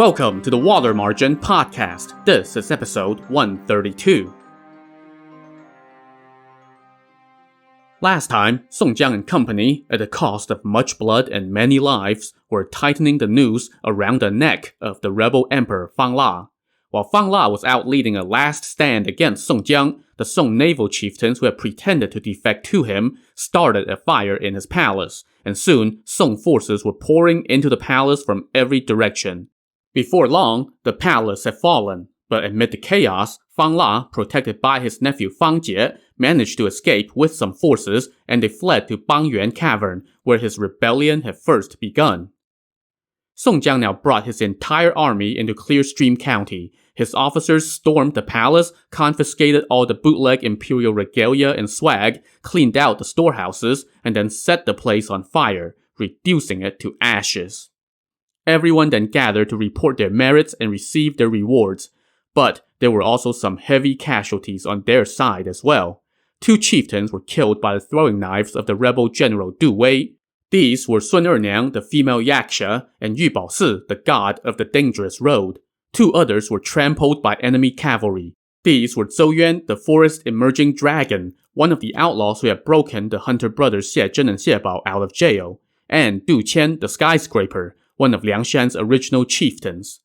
Welcome to the Water Margin Podcast. This is episode 132. Last time, Song Jiang and company, at the cost of much blood and many lives, were tightening the noose around the neck of the rebel emperor Fang. While Fang was out leading a last stand against Song Jiang, the Song naval chieftains who had pretended to defect to him started a fire in his palace, and soon Song forces were pouring into the palace from every direction. Before long, the palace had fallen, but amid the chaos, Fang, protected by his nephew Fang Jie, managed to escape with some forces, and they fled to Bangyuan Cavern, where his rebellion had first begun. Song Jiang now brought his entire army into Clearstream County. His officers stormed the palace, confiscated all the bootleg imperial regalia and swag, cleaned out the storehouses, and then set the place on fire, reducing it to ashes. Everyone then gathered to report their merits and receive their rewards. But there were also some heavy casualties on their side as well. 2 chieftains were killed by the throwing knives of the rebel general Du Wei. These were Sun Erniang, the female yaksha, and Yu Baosi, the god of the dangerous road. 2 others were trampled by enemy cavalry. These were Zhou Yuan, the forest emerging dragon, one of the outlaws who had broken the hunter brothers Xie Zhen and Xie Bao out of jail, and Du Qian, the skyscraper, one of Liangshan's original chieftains.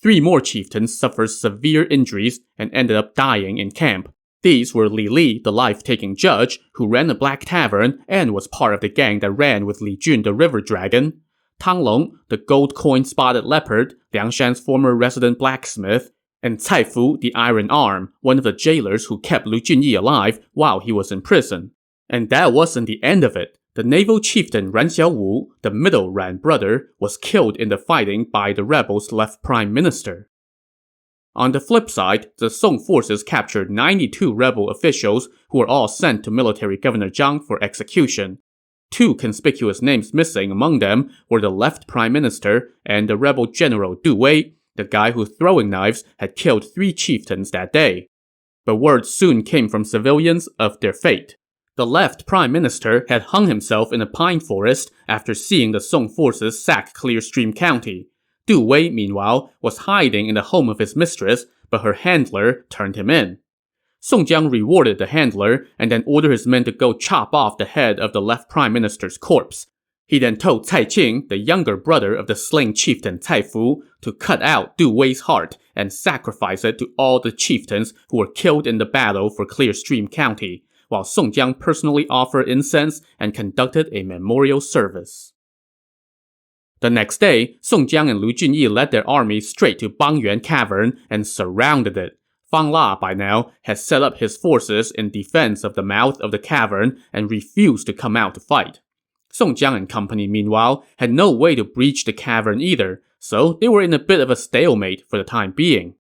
3 more chieftains suffered severe injuries and ended up dying in camp. These were Li Li, the life-taking judge, who ran a black tavern and was part of the gang that ran with Li Jun, the river dragon; Tang Long, the gold coin-spotted leopard, Liangshan's former resident blacksmith; and Cai Fu, the iron arm, one of the jailers who kept Lu Junyi alive while he was in prison. And that wasn't the end of it. The naval chieftain Ran Xiaowu, the middle Ran brother, was killed in the fighting by the rebels' left prime minister. On the flip side, the Song forces captured 92 rebel officials who were all sent to military governor Zhang for execution. 2 conspicuous names missing among them were the left prime minister and the rebel general Du Wei, the guy whose throwing knives had killed 3 chieftains that day. But word soon came from civilians of their fate. The left prime minister had hung himself in a pine forest after seeing the Song forces sack Clearstream County. Du Wei, meanwhile, was hiding in the home of his mistress, but her handler turned him in. Song Jiang rewarded the handler and then ordered his men to go chop off the head of the left prime minister's corpse. He then told Cai Qing, the younger brother of the slain chieftain Cai Fu, to cut out Du Wei's heart and sacrifice it to all the chieftains who were killed in the battle for Clearstream County, while Song Jiang personally offered incense and conducted a memorial service. The next day, Song Jiang and Lu Junyi led their army straight to Bangyuan Cavern and surrounded it. Fang by now had set up his forces in defense of the mouth of the cavern and refused to come out to fight. Song Jiang and company, meanwhile, had no way to breach the cavern either, so they were in a bit of a stalemate for the time being.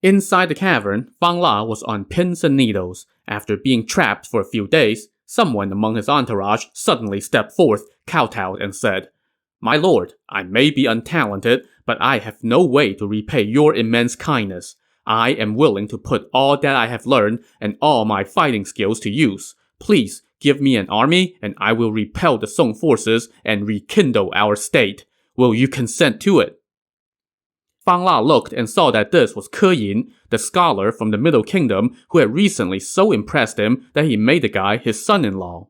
Inside the cavern, Fang was on pins and needles. After being trapped for a few days, someone among his entourage suddenly stepped forth, kowtowed, and said, "My lord, I may be untalented, but I have no way to repay your immense kindness. I am willing to put all that I have learned and all my fighting skills to use. Please give me an army, and I will repel the Song forces and rekindle our state. Will you consent to it?" Fang looked and saw that this was Ke Yin, the scholar from the Middle Kingdom who had recently so impressed him that he made the guy his son-in-law.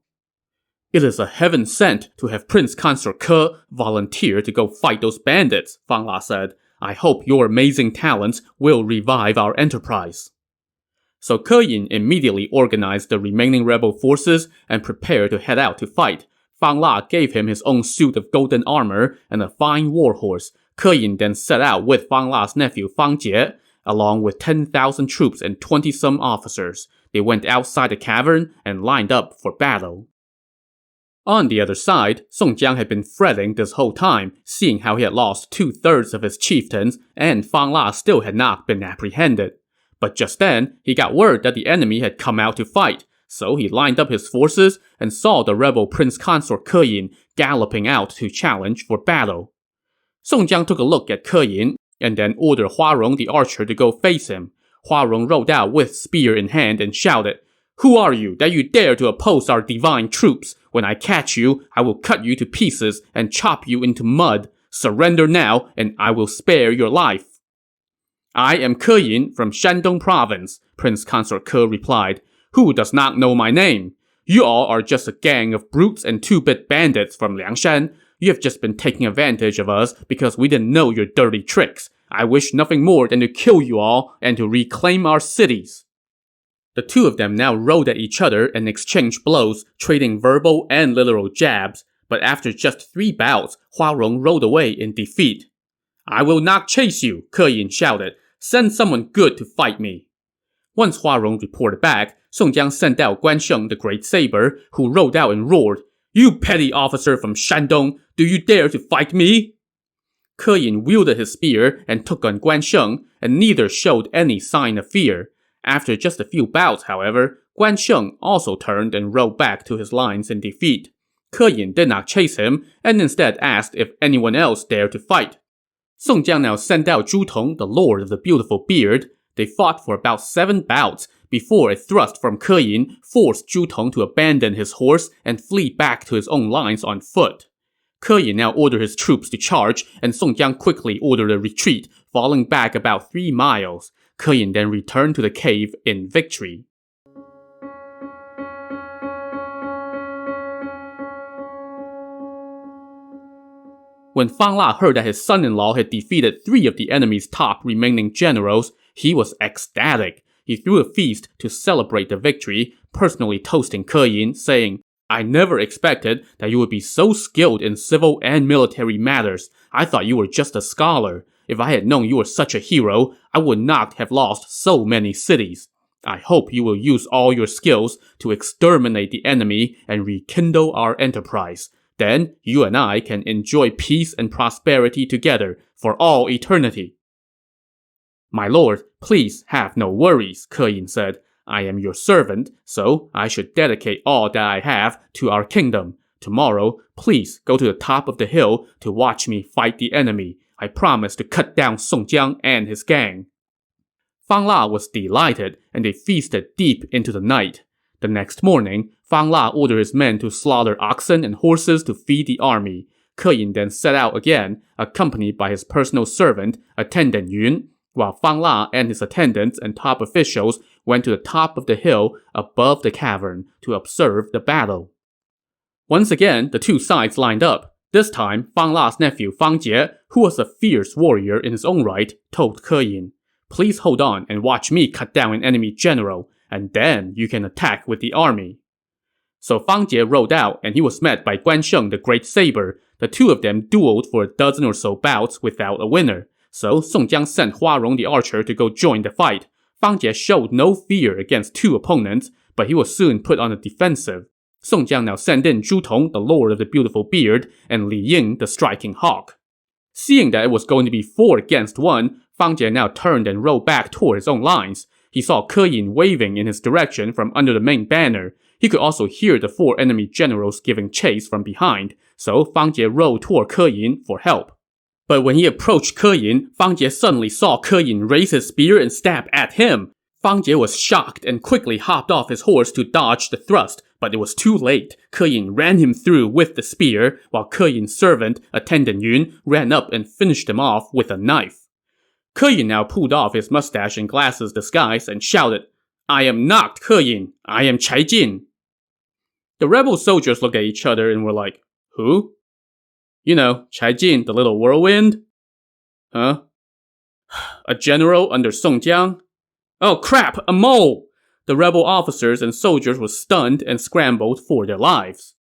"It is a heaven sent to have Prince Consort Ke volunteer to go fight those bandits," Fang said. "I hope your amazing talents will revive our enterprise." So Ke Yin immediately organized the remaining rebel forces and prepared to head out to fight. Fang gave him his own suit of golden armor and a fine warhorse. Ke Yin then set out with Fang nephew Fang Jie, along with 10,000 troops and 20-some officers. They went outside the cavern and lined up for battle. On the other side, Song Jiang had been fretting this whole time, seeing how he had lost 2/3 of his chieftains, and Fang still had not been apprehended. But just then, he got word that the enemy had come out to fight, so he lined up his forces and saw the rebel Prince Consort Ke Yin galloping out to challenge for battle. Song Jiang took a look at Ke Yin, and then ordered Hua Rong the archer to go face him. Hua Rong rode out with spear in hand and shouted, "Who are you that you dare to oppose our divine troops? When I catch you, I will cut you to pieces and chop you into mud. Surrender now, and I will spare your life." "I am Ke Yin from Shandong Province," Prince Consort Ke replied. "Who does not know my name? You all are just a gang of brutes and two-bit bandits from Liangshan. You have just been taking advantage of us because we didn't know your dirty tricks. I wish nothing more than to kill you all and to reclaim our cities." The two of them now rode at each other and exchanged blows, trading verbal and literal jabs. But after just 3 bouts, Huarong rode away in defeat. "I will not chase you," Ke Yin shouted. "Send someone good to fight me." Once Huarong reported back, Song Jiang sent out Guan Sheng the Great Saber, who rode out and roared, "You petty officer from Shandong, do you dare to fight me?" Ke Yin wielded his spear and took on Guan Sheng, and neither showed any sign of fear. After just a few bouts, however, Guan Sheng also turned and rode back to his lines in defeat. Ke Yin did not chase him, and instead asked if anyone else dared to fight. Song Jiang now sent out Zhu Tong, the Lord of the Beautiful Beard. They fought for about 7 bouts, before a thrust from Ke Yin forced Zhu Tong to abandon his horse and flee back to his own lines on foot. Ke Yin now ordered his troops to charge, and Song Jiang quickly ordered a retreat, falling back about 3 miles. Ke Yin then returned to the cave in victory. When Fang La heard that his son-in-law had defeated 3 of the enemy's top remaining generals, he was ecstatic. He threw a feast to celebrate the victory, personally toasting Ke Yin, saying, "I never expected that you would be so skilled in civil and military matters. I thought you were just a scholar. If I had known you were such a hero, I would not have lost so many cities. I hope you will use all your skills to exterminate the enemy and rekindle our enterprise. Then you and I can enjoy peace and prosperity together for all eternity." "My lord, please have no worries," Ke Yin said. "I am your servant, so I should dedicate all that I have to our kingdom. Tomorrow, please go to the top of the hill to watch me fight the enemy. I promise to cut down Song Jiang and his gang." Fang La was delighted, and they feasted deep into the night. The next morning, Fang La ordered his men to slaughter oxen and horses to feed the army. Ke Yin then set out again, accompanied by his personal servant, Attendant Yun, while Fang La and his attendants and top officials went to the top of the hill above the cavern to observe the battle. Once again, the two sides lined up. This time, Fang La's nephew Fang Jie, who was a fierce warrior in his own right, told Ke Yin, "Please hold on and watch me cut down an enemy general, and then you can attack with the army." So Fang Jie rode out, and he was met by Guan Sheng the Great Saber. The two of them dueled for a dozen or so bouts without a winner. So Song Jiang sent Huarong the archer to go join the fight. Fang Jie showed no fear against 2 opponents, but he was soon put on the defensive. Song Jiang now sent in Zhu Tong, the Lord of the Beautiful Beard, and Li Ying, the Striking Hawk. Seeing that it was going to be 4 against 1, Fang Jie now turned and rode back toward his own lines. He saw Ke Yin waving in his direction from under the main banner. He could also hear the 4 enemy generals giving chase from behind, so Fang Jie rode toward Ke Yin for help. But when he approached Ke Yin, Fang Jie suddenly saw Ke Yin raise his spear and stab at him. Fang Jie was shocked and quickly hopped off his horse to dodge the thrust, but it was too late. Ke Yin ran him through with the spear, while Ke Yin's servant, Attendant Yun, ran up and finished him off with a knife. Ke Yin now pulled off his mustache and glasses disguise and shouted, "I am not Ke Yin, I am Cai Jin." The rebel soldiers looked at each other and were like, "Who?" "You know, Cai Jin, the little whirlwind." "Huh? A general under Song Jiang? Oh crap, a mole!" The rebel officers and soldiers were stunned and scrambled for their lives.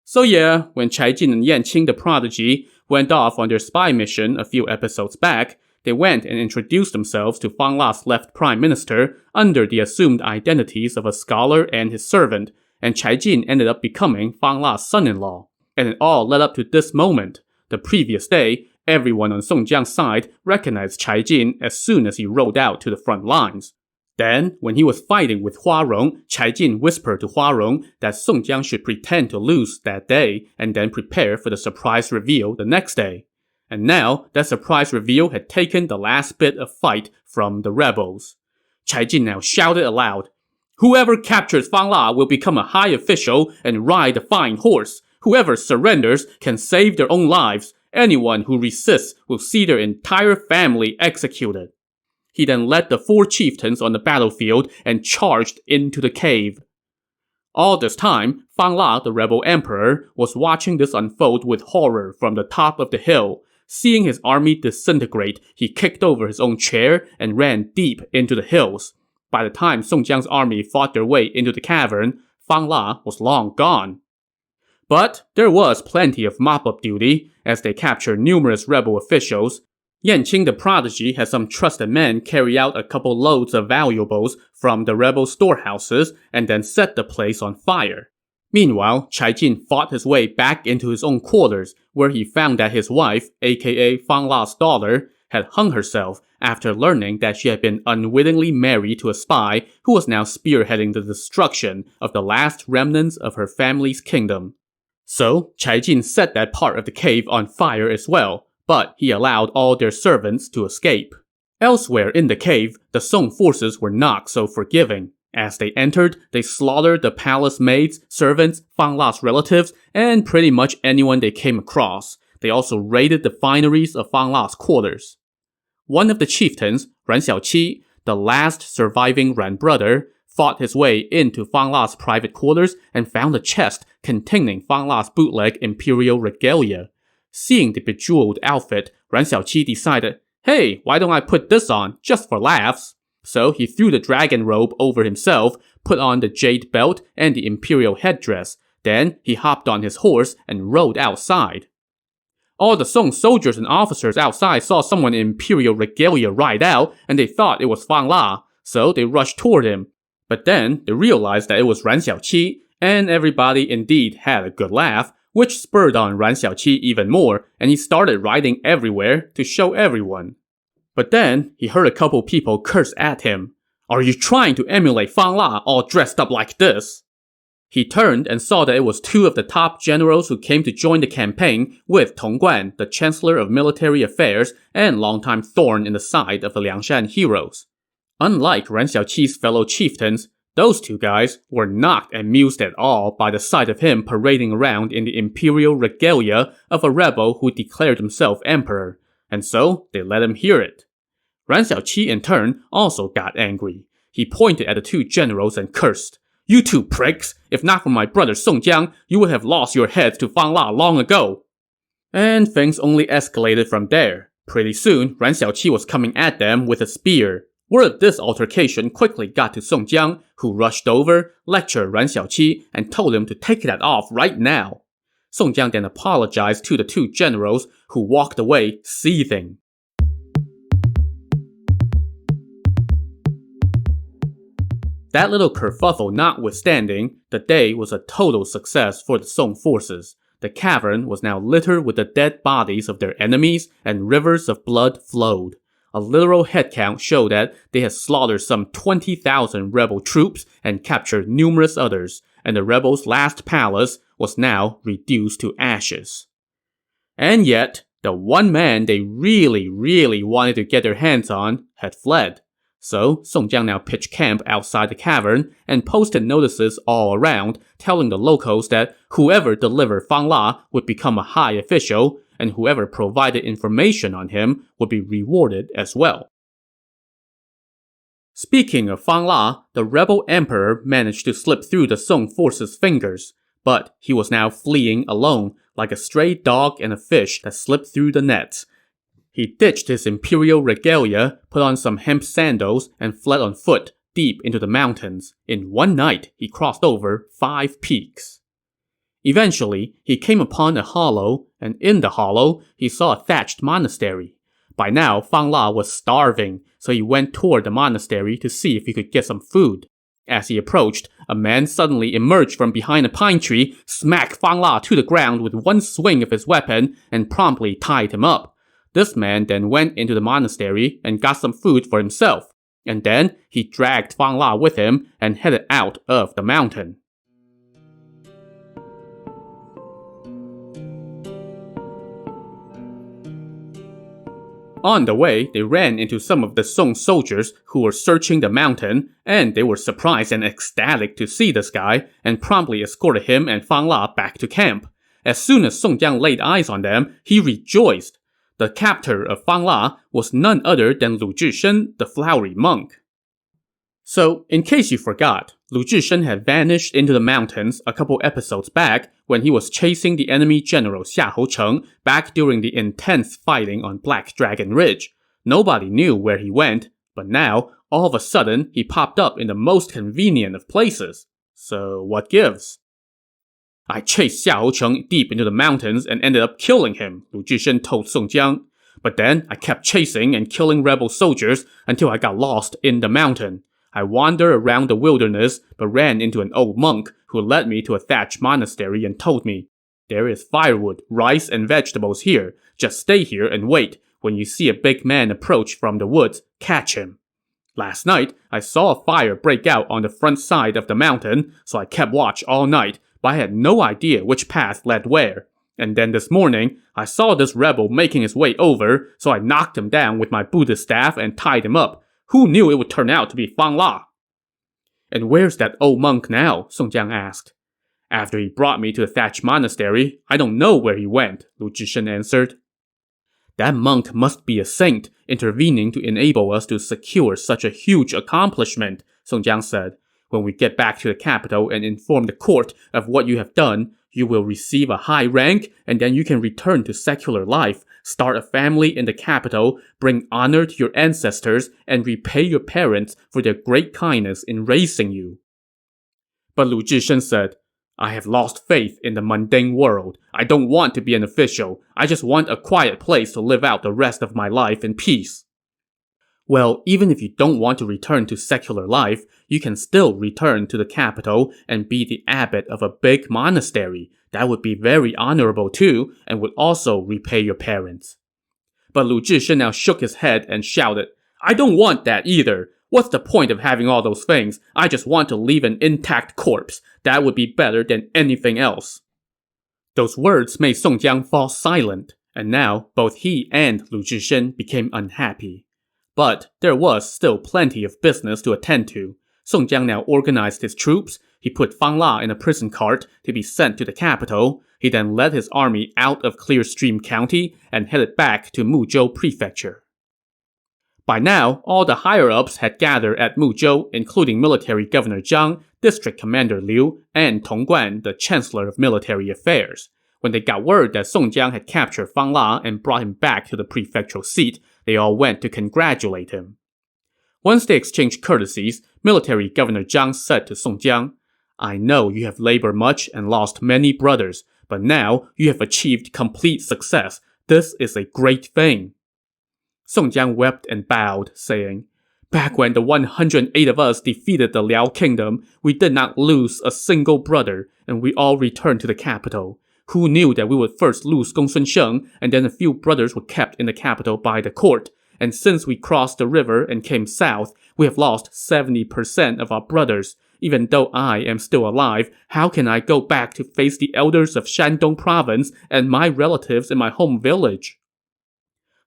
So yeah, when Cai Jin and Yan Qing the prodigy went off on their spy mission a few episodes back, they went and introduced themselves to Fang La's left prime minister under the assumed identities of a scholar and his servant, and Cai Jin ended up becoming Fang La's son-in-law. And it all led up to this moment. The previous day, everyone on Song Jiang's side recognized Cai Jin as soon as he rode out to the front lines. Then, when he was fighting with Huarong, Cai Jin whispered to Huarong that Song Jiang should pretend to lose that day and then prepare for the surprise reveal the next day. And now, that surprise reveal had taken the last bit of fight from the rebels. Cai Jin now shouted aloud, "Whoever captures Fang La will become a high official and ride a fine horse. Whoever surrenders can save their own lives. anyone who resists will see their entire family executed. He then led the 4 chieftains on the battlefield and charged into the cave. All this time, Fang La, the rebel emperor, was watching this unfold with horror from the top of the hill. Seeing his army disintegrate, he kicked over his own chair and ran deep into the hills. By the time Song Jiang's army fought their way into the cavern, Fang La was long gone. But there was plenty of mop-up duty, as they captured numerous rebel officials. Yanqing the prodigy had some trusted men carry out a couple loads of valuables from the rebel storehouses and then set the place on fire. Meanwhile, Cai Jin fought his way back into his own quarters, where he found that his wife, aka Fang La's daughter, had hung herself after learning that she had been unwittingly married to a spy who was now spearheading the destruction of the last remnants of her family's kingdom. So, Cai Jin set that part of the cave on fire as well, but he allowed all their servants to escape. Elsewhere in the cave, the Song forces were not so forgiving. As they entered, they slaughtered the palace maids, servants, Fang La's relatives, and pretty much anyone they came across. They also raided the fineries of Fang La's quarters. One of the chieftains, Ran Xiaoqi, the last surviving Ran brother, fought his way into Fang La's private quarters and found a chest containing Fang La's bootleg imperial regalia. Seeing the bejeweled outfit, Ran Xiaoqi decided, hey, why don't I put this on, just for laughs? So he threw the dragon robe over himself, put on the jade belt and the imperial headdress. Then he hopped on his horse and rode outside. All the Song soldiers and officers outside saw someone in imperial regalia ride out, and they thought it was Fang La, so they rushed toward him. But then they realized that it was Ran Xiaoqi, and everybody indeed had a good laugh, which spurred on Ran Xiaoqi even more, and he started riding everywhere to show everyone. But then he heard a couple people curse at him. Are you trying to emulate Fang La all dressed up like this? He turned and saw that it was 2 of the top generals who came to join the campaign with Tong Guan, the Chancellor of Military Affairs and longtime thorn in the side of the Liangshan heroes. Unlike Ran Xiaoqi's fellow chieftains, those 2 guys were not amused at all by the sight of him parading around in the imperial regalia of a rebel who declared himself emperor, and so they let him hear it. Ran Xiaoqi in turn also got angry. He pointed at the 2 generals and cursed, "You 2 pricks! If not for my brother Song Jiang, you would have lost your heads to Fang La long ago." And things only escalated from there. Pretty soon, Ran Xiaoqi was coming at them with a spear. Word of this altercation quickly got to Song Jiang, who rushed over, lectured Ran Xiaoqi, and told him to take that off right now. Song Jiang then apologized to the 2 generals, who walked away seething. That little kerfuffle notwithstanding, the day was a total success for the Song forces. The cavern was now littered with the dead bodies of their enemies, and rivers of blood flowed. A literal headcount showed that they had slaughtered some 20,000 rebel troops and captured numerous others, and the rebels' last palace was now reduced to ashes. And yet, the one man they really wanted to get their hands on had fled. So, Song Jiang now pitched camp outside the cavern and posted notices all around, telling the locals that whoever delivered Fang La would become a high official, and whoever provided information on him would be rewarded as well. Speaking of Fang La, the rebel emperor managed to slip through the Song forces' fingers, but he was now fleeing alone, like a stray dog and a fish that slipped through the nets. He ditched his imperial regalia, put on some hemp sandals, and fled on foot deep into the mountains. In one night, he crossed over 5 peaks. Eventually, he came upon a hollow, and in the hollow, he saw a thatched monastery. By now, Fang La was starving, so he went toward the monastery to see if he could get some food. As he approached, a man suddenly emerged from behind a pine tree, smacked Fang La to the ground with one swing of his weapon, and promptly tied him up. This man then went into the monastery and got some food for himself, and then he dragged Fang La with him and headed out of the mountain. On the way, they ran into some of the Song soldiers who were searching the mountain, and they were surprised and ecstatic to see this guy, and promptly escorted him and Fang La back to camp. As soon as Song Jiang laid eyes on them, he rejoiced. The captor of Fang La was none other than Lu Zhishen, the flowery monk. So, in case you forgot, Lu Zhishen had vanished into the mountains a couple episodes back when he was chasing the enemy general Xiahou Cheng back during the intense fighting on Black Dragon Ridge. Nobody knew where he went, but now, all of a sudden, he popped up in the most convenient of places. So, what gives? I chased Xiahou Cheng deep into the mountains and ended up killing him, Lu Zhishen told Song Jiang. But then, I kept chasing and killing rebel soldiers until I got lost in the mountain. I wandered around the wilderness, but ran into an old monk who led me to a thatched monastery and told me, "There is firewood, rice, and vegetables here. Just stay here and wait. When you see a big man approach from the woods, catch him." Last night, I saw a fire break out on the front side of the mountain, so I kept watch all night, but I had no idea which path led where. And then this morning, I saw this rebel making his way over, so I knocked him down with my Buddha staff and tied him up. Who knew it would turn out to be Fang La? "And where's that old monk now?" Song Jiang asked. "After he brought me to the thatched monastery, I don't know where he went," Lu Zhishen answered. "That monk must be a saint, intervening to enable us to secure such a huge accomplishment," Song Jiang said. "When we get back to the capital and inform the court of what you have done, you will receive a high rank, and then you can return to secular life, start a family in the capital, bring honor to your ancestors, and repay your parents for their great kindness in raising you." But Lu Zhishen said, "I have lost faith in the mundane world. I don't want to be an official. I just want a quiet place to live out the rest of my life in peace." "Well, even if you don't want to return to secular life, you can still return to the capital and be the abbot of a big monastery. That would be very honorable too, and would also repay your parents." But Lu Zhishen now shook his head and shouted, "I don't want that either. What's the point of having all those things? I just want to leave an intact corpse. That would be better than anything else." Those words made Song Jiang fall silent, and now both he and Lu Zhishen became unhappy. But there was still plenty of business to attend to. Song Jiang now organized his troops. He put Fang La in a prison cart to be sent to the capital. He then led his army out of Clearstream County and headed back to Muzhou Prefecture. By now, all the higher-ups had gathered at Muzhou, including Military Governor Zhang, District Commander Liu, and Tong Guan, the Chancellor of Military Affairs. When they got word that Song Jiang had captured Fang La and brought him back to the prefectural seat, they all went to congratulate him. Once they exchanged courtesies, Military Governor Zhang said to Song Jiang, "I know you have labored much and lost many brothers, but now you have achieved complete success. This is a great thing." Song Jiang wept and bowed, saying, "Back when the 108 of us defeated the Liao Kingdom, we did not lose a single brother, and we all returned to the capital. Who knew that we would first lose Gongsun Sheng, and then a few brothers were kept in the capital by the court? And since we crossed the river and came south, we have lost 70% of our brothers. Even though I am still alive, how can I go back to face the elders of Shandong province and my relatives in my home village?"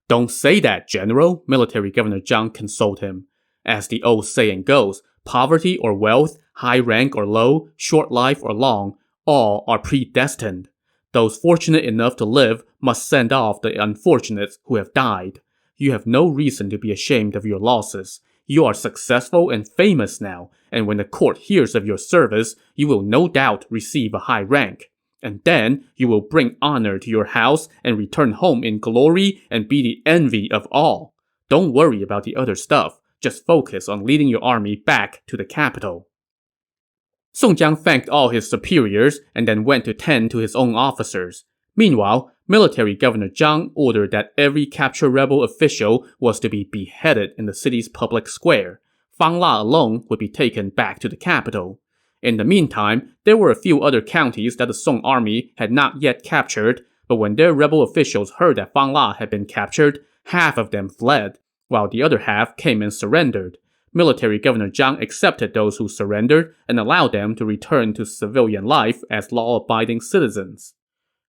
"Don't say that, General," Military Governor Zhang consoled him. "As the old saying goes, poverty or wealth, high rank or low, short life or long, all are predestined. Those fortunate enough to live must send off the unfortunates who have died. You have no reason to be ashamed of your losses. You are successful and famous now, and when the court hears of your service, you will no doubt receive a high rank. And then you will bring honor to your house and return home in glory and be the envy of all. Don't worry about the other stuff. Just focus on leading your army back to the capital." Song Jiang thanked all his superiors and then went to tend to his own officers. Meanwhile, Military Governor Zhang ordered that every captured rebel official was to be beheaded in the city's public square. Fang La alone would be taken back to the capital. In the meantime, there were a few other counties that the Song army had not yet captured, but when their rebel officials heard that Fang La had been captured, half of them fled, while the other half came and surrendered. Military Governor Zhang accepted those who surrendered and allowed them to return to civilian life as law-abiding citizens.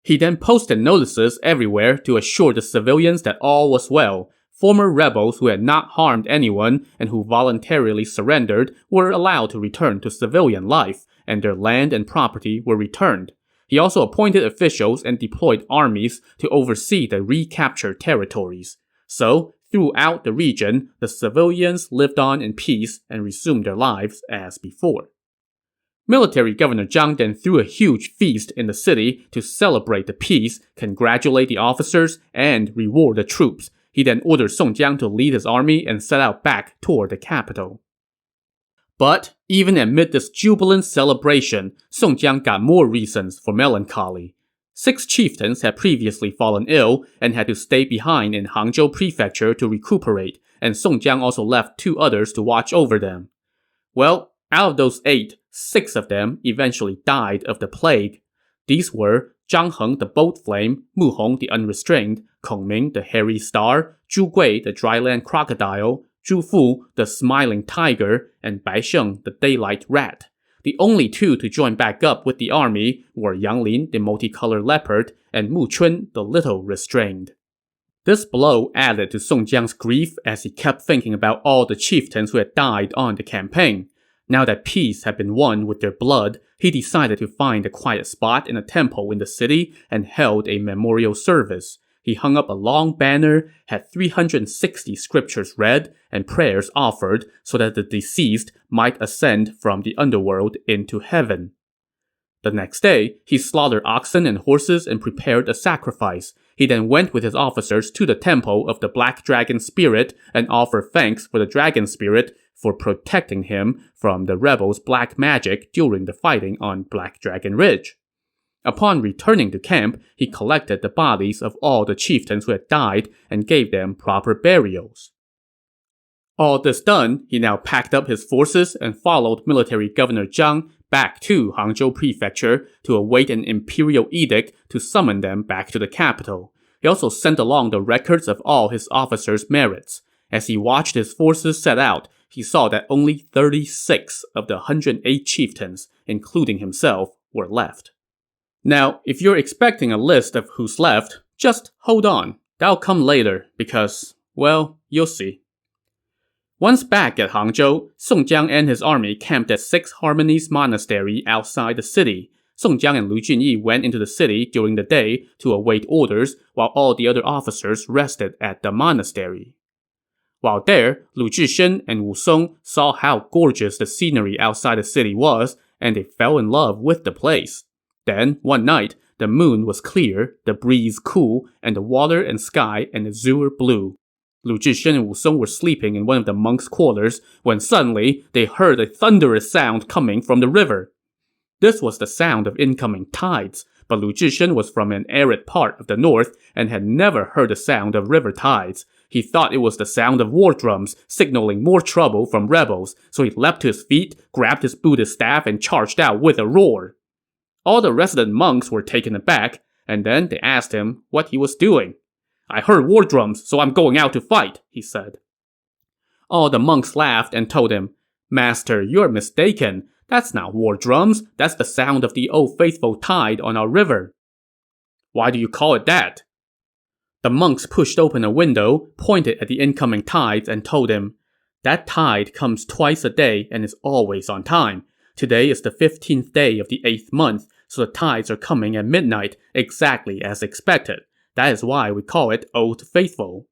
He then posted notices everywhere to assure the civilians that all was well. Former rebels who had not harmed anyone and who voluntarily surrendered were allowed to return to civilian life, and their land and property were returned. He also appointed officials and deployed armies to oversee the recaptured territories. So, throughout the region, the civilians lived on in peace and resumed their lives as before. Military Governor Zhang then threw a huge feast in the city to celebrate the peace, congratulate the officers, and reward the troops. He then ordered Song Jiang to lead his army and set out back toward the capital. But even amid this jubilant celebration, Song Jiang got more reasons for melancholy. 6 chieftains had previously fallen ill and had to stay behind in Hangzhou Prefecture to recuperate, and Song Jiang also left 2 others to watch over them. Well, out of those 8, 6 of them eventually died of the plague. These were Zhang Heng the Bolt Flame, Mu Hong the Unrestrained, Kong Ming the Hairy Star, Zhu Gui the Dryland Crocodile, Zhu Fu the Smiling Tiger, and Bai Sheng the Daylight Rat. The only 2 to join back up with the army were Yang Lin the Multicolored Leopard and Mu Chun the Little Restrained. This blow added to Song Jiang's grief as he kept thinking about all the chieftains who had died on the campaign. Now that peace had been won with their blood, he decided to find a quiet spot in a temple in the city and held a memorial service. He hung up a long banner, had 360 scriptures read, and prayers offered so that the deceased might ascend from the underworld into heaven. The next day, he slaughtered oxen and horses and prepared a sacrifice. He then went with his officers to the temple of the Black Dragon Spirit and offered thanks for the Dragon Spirit for protecting him from the rebels' black magic during the fighting on Black Dragon Ridge. Upon returning to camp, he collected the bodies of all the chieftains who had died and gave them proper burials. All this done, he now packed up his forces and followed Military Governor Zhang back to Hangzhou Prefecture to await an imperial edict to summon them back to the capital. He also sent along the records of all his officers' merits. As he watched his forces set out, he saw that only 36 of the 108 chieftains, including himself, were left. Now, if you're expecting a list of who's left, just hold on. That'll come later because, well, you'll see. Once back at Hangzhou, Song Jiang and his army camped at 6 Harmonies Monastery outside the city. Song Jiang and Lu Junyi went into the city during the day to await orders, while all the other officers rested at the monastery. While there, Lu Zhishen and Wu Song saw how gorgeous the scenery outside the city was, and they fell in love with the place. Then, one night, the moon was clear, the breeze cool, and the water and sky an azure blue. Lu Zhishen and Wu Song were sleeping in one of the monks' quarters when suddenly they heard a thunderous sound coming from the river. This was the sound of incoming tides, but Lu Zhishen was from an arid part of the north and had never heard the sound of river tides. He thought it was the sound of war drums signaling more trouble from rebels, so he leapt to his feet, grabbed his Buddhist staff, and charged out with a roar. All the resident monks were taken aback, and then they asked him what he was doing. "I heard war drums, so I'm going out to fight," he said. All the monks laughed and told him, "Master, you're mistaken. That's not war drums, that's the sound of the old faithful tide on our river." "Why do you call it that?" The monks pushed open a window, pointed at the incoming tides, and told him, "That tide comes twice a day and is always on time. Today is the 15th day of the 8th month, so the tides are coming at midnight, exactly as expected. That is why we call it Old Faithful."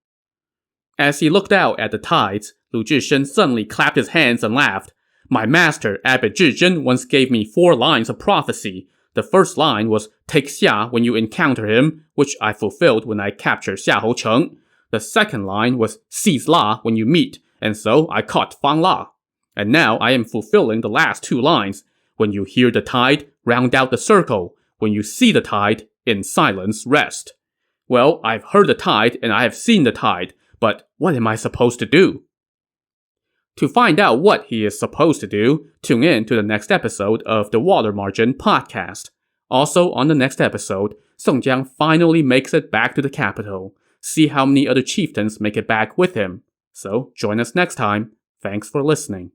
As he looked out at the tides, Lu Zhishen suddenly clapped his hands and laughed. "My master, Abbot Zhizhen, once gave me 4 lines of prophecy. The first line was, 'Take Xia when you encounter him,' which I fulfilled when I captured Xiahou Cheng. The second line was, 'Seize La when you meet,' and so I caught Fang La. And now I am fulfilling the last 2 lines. When you hear the tide, round out the circle. When you see the tide, in silence rest." Well, I've heard the tide and I have seen the tide, but what am I supposed to do? To find out what he is supposed to do, tune in to the next episode of the Water Margin podcast. Also on the next episode, Song Jiang finally makes it back to the capital. See how many other chieftains make it back with him. So join us next time. Thanks for listening.